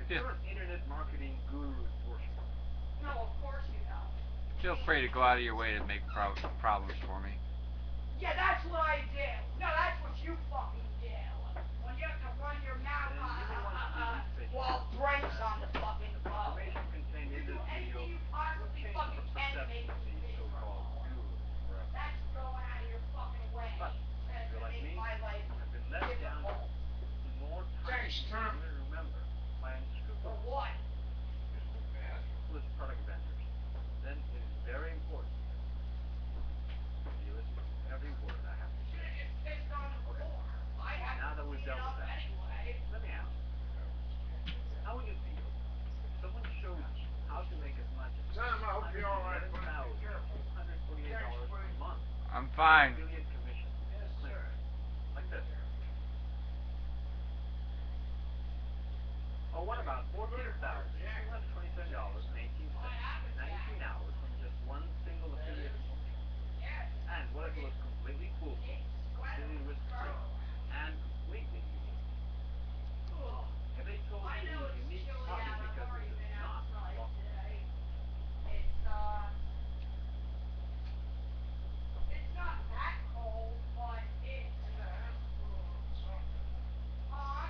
You're an internet marketing guru for sure. No, of course you don't. Feel free to go out of your way to make problems for me. Yeah, that's what I do. No, that's what you fucking do. When you have to run your mouth And you may want to delete this video. while Brent's on the fucking The phone. information contained You in do this video anything you will possibly change the fucking can to make perception of me the so-called miserable. guru forever. That's going out of your fucking way But if to you're like make me, my life have been let down difficult. more Very times true. than you remember by For unscrupulous what? product vendors, then it is very important that you listen to every word I have to Should've say. just pissed on the Okay. floor. I have Now to that we've clean it dealt with up that, anyway. let me ask you, how would you feel if someone showed you how to make as much as Sam, I hope you're all right, buddy. Be careful. $148 a month I'm in fine. affiliate commission? Yes, sir. Like this. Or what about $14,227.18 in 19 hours from just one single affiliate promotion? Yes. And what if it was completely foolproof, completely risk-free, and completely unique? If they told I you it know was it's unique chilly partly out. I've because already it does been not outside walk today. It's it's not that cold, but it's In the hospital or something. huh?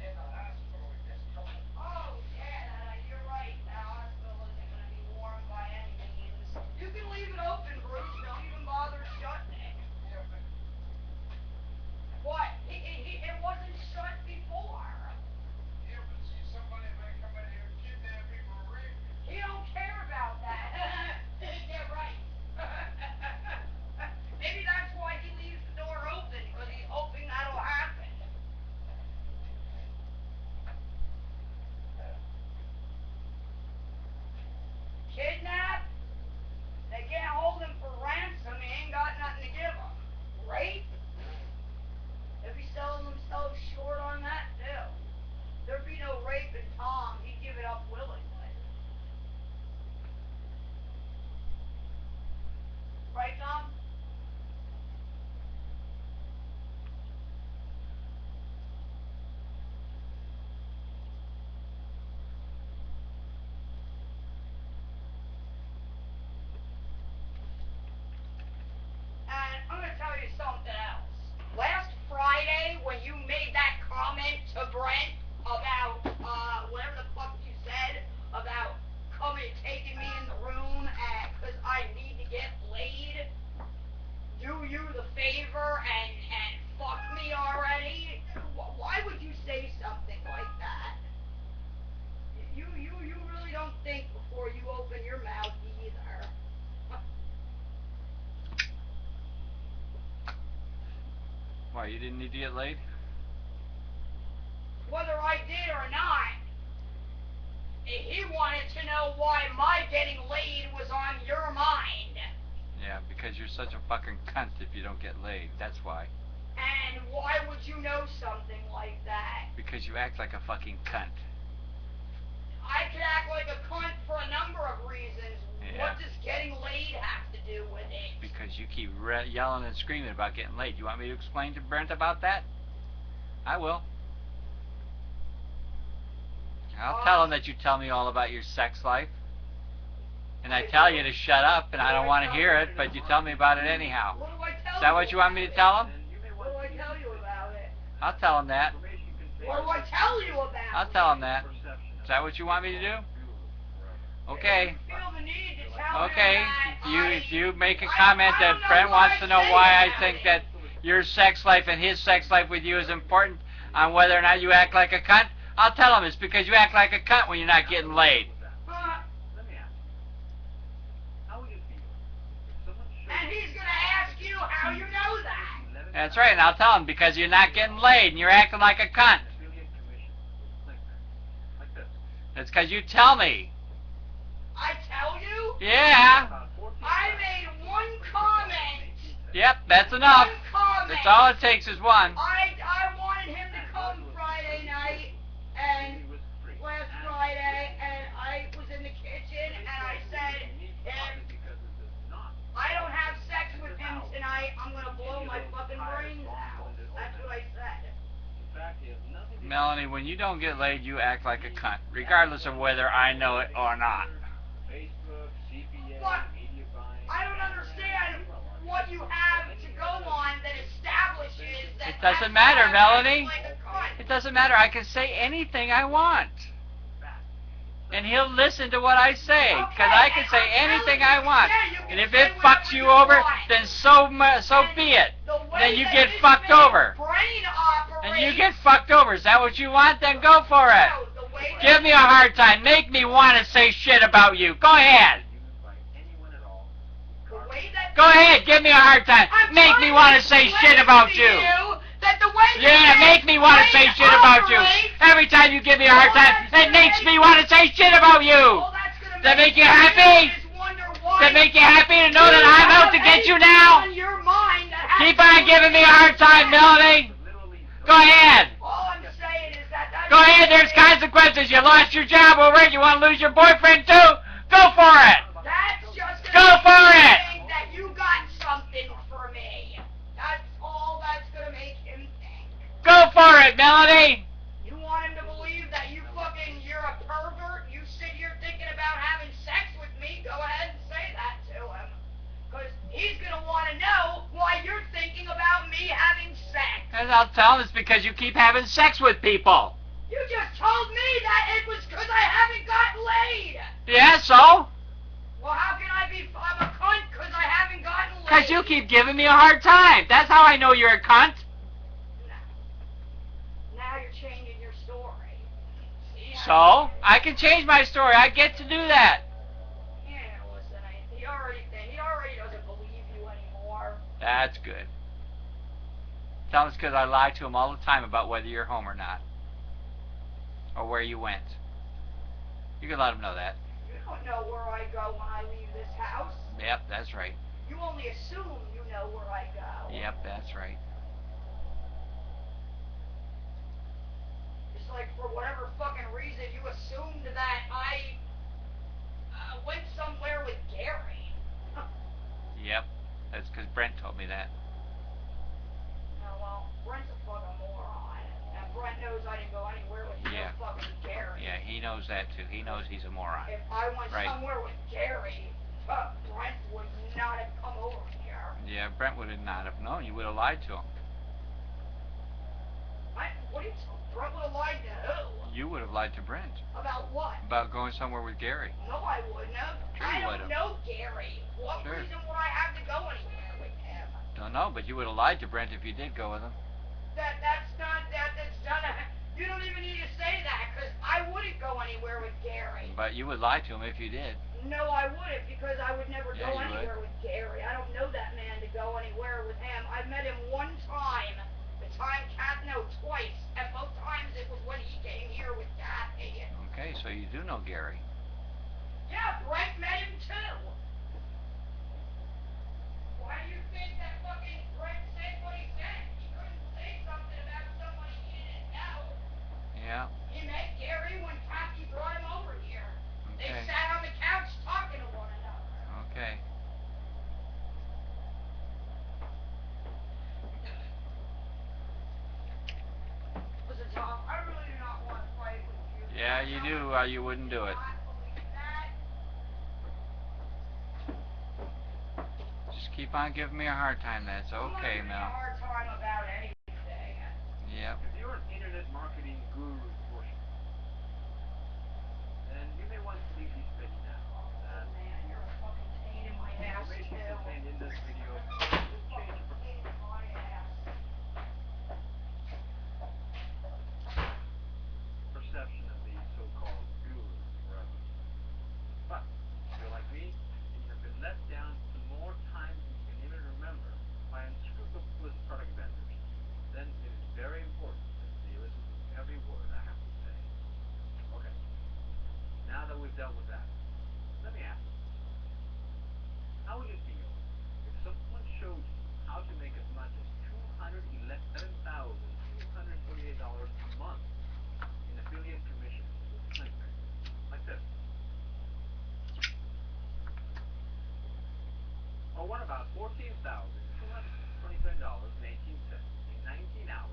In the hospital, it gets cold. Oh yeah, you're right. That hospital isn't gonna be warm by any means. You can leave it open, Bruce. Don't even bother shutting it. Yeah, but What? It wasn't shut before. see, somebody may come in here and kidnap him or rape him. He don't care about that. Yeah, right. Maybe that's why he leaves the door open, because he's hoping that'll happen. Kidnap? They can't hold him for ransom. He ain't got nothing to give him. Rape? They'd be selling themselves short on that, too. There'd be no rape in Tom. He'd give it up willingly. Right, Tom? And I'm going to tell you something else. Last Friday, when you made that comment to Brent about, whatever the fuck you said, about taking me in the room because I need to get laid, do you the favor and fuck me already? Why would you say something like that? You really don't think before you open your mouth either. Why, you didn't need to get laid? Whether I did or not, he wanted to know why my getting laid was on your mind. Yeah, because you're such a fucking cunt if you don't get laid. That's why. And why would you know something like that? Because you act like a fucking cunt. I could act like a cunt for a number of reasons. Yeah. What does getting laid have to do with it? Because you keep yelling and screaming about getting laid. You want me to explain to Brent about that? I will. I'll tell him that you tell me all about your sex life. And I tell you to shut up, and I don't want to hear it, but you tell me about it anyhow. What do I tell you? Is that what you want me to tell him? What do I tell you about it? I'll tell him that. What do I tell you about it? I'll tell him that. Is that what you want me to do? Okay. Feel the need to tell Okay. him that If you make a comment that Brent wants to know why I think that your sex life and his sex life with you is important on whether or not you act like a cunt, I'll tell him it's because you act like a cunt when you're not getting laid. Let me ask you, how would you feel if someone showed And he's going to ask you how you know that. That's right, and I'll tell him because you're not getting laid and you're acting like a cunt. affiliate commission like this? It's because you tell me. I tell you? Yeah. I made one comment. Yep, that's enough. One comment. That's all it takes is one. I wanted him to come Friday night and last Friday, and I was in the kitchen and I said, if I don't have sex with him tonight, I'm gonna blow my fucking brains out. That's what I said. The fact is, nothing to Melanie, when you don't get laid, you act like a cunt, regardless of whether I know it or not. Facebook, CPA, What? media buying. I don't understand what you have to go on that establishes that. It doesn't that's matter, why I'm Melanie. like a cunt. It doesn't matter. I can say anything I want. And he'll listen to what I say, because I can say anything I want. And if it fucks you over, then so be it. Then you get fucked over. And you get fucked over. Is that what you want? Then go for it. Give me a hard time. Make me want to say shit about you. Go ahead. Go ahead. Give me a hard time. Make me want to say shit about you. Yeah, make me want to say shit about you. Every time you give me a hard time, it makes me want to say shit about you. Does that make you happy? Does that make you happy to know that I'm out to get you now? Keep on giving me a hard time, Melanie. Go ahead. Go ahead, there's consequences. You lost your job over it. You want to lose your boyfriend too? Go for it. Go for it. That you got something for me. That's all that's gonna make him think. Go for it, Melanie. You want him to believe that you're a pervert? You sit here thinking about having sex with me? Go ahead and say that to him. Because he's gonna want to know why you're thinking about me having sex. And I'll tell him it's because you keep having sex with people. You just told me that it was because I haven't gotten laid. Yeah, so? Well, how can I'm a cunt because I haven't gotten laid? Because you keep giving me a hard time. That's how I know you're a cunt. Now you're changing your story. See, So? I can change my story. I get to do that. Yeah, listen, he already doesn't believe you anymore. That's good. Tell him it's because I lie to him all the time about whether you're home or not. Or where you went. You can let him know that. You don't know where I go when I leave this house. Yep, that's right. You only assume you know where I go. Yep, that's right. It's like for whatever fucking reason you assumed that I went somewhere with Gary. Yep, that's because Brent told me that. Oh, well, Brent's a fucking moron. And Brent knows I didn't go anywhere with Yeah. no fucking Gary. Yeah, he knows that too. He knows he's a moron. If I went Right. somewhere with Gary, Brent would not have come over here. Yeah, Brent would have not have known. You would have lied to him. What are you talking? Brent would have lied to who? You would have lied to Brent About what? about going somewhere with Gary. No, I wouldn't have. Sure you I don't would've. know Gary. What Sure. reason would I have to go anywhere with him? Don't know, but you would have lied to Brent if you did go with him. That's not. You don't even need to say that, because I wouldn't go anywhere with Gary. But you would lie to him if you did. No, I wouldn't, because I would never Yeah, go you would. anywhere with Gary. I don't know that man to go anywhere with him. I met him one time. Twice. And both times it was when he came here with Kathy. Okay, so you do know Gary. Yeah, Brent met him too. Why do you think that fucking Brent said what he said? He couldn't say something about someone he didn't know. Yeah, He met Gary when Kathy brought him over here. They okay. sat on the couch talking to one another. Okay. Listen, Tom, I really do not want to fight with you. Yeah, you do, you wouldn't do it. Just keep on giving me a hard time. That's okay, I'm not giving you a Mel. hard time about anything. Yep. If you're an internet marketing guru portion, then you may want to leave these bits now. Oh, man, you're a fucking pain in my ass, Information too. contained in this video will change your Pain in my ass. perception of the so-called guru forever. But if you're like me, and you have been let down more times than you can even remember by unscrupulous product vendors, then it is very important that you listen to every word I have to say. Okay. Now that we've dealt with that, let me ask you, how would you feel if someone showed you how to make as much as $211,248 a month in affiliate commissions with ClickBank? Like this. Or what about $14,227.18 in 19 hours?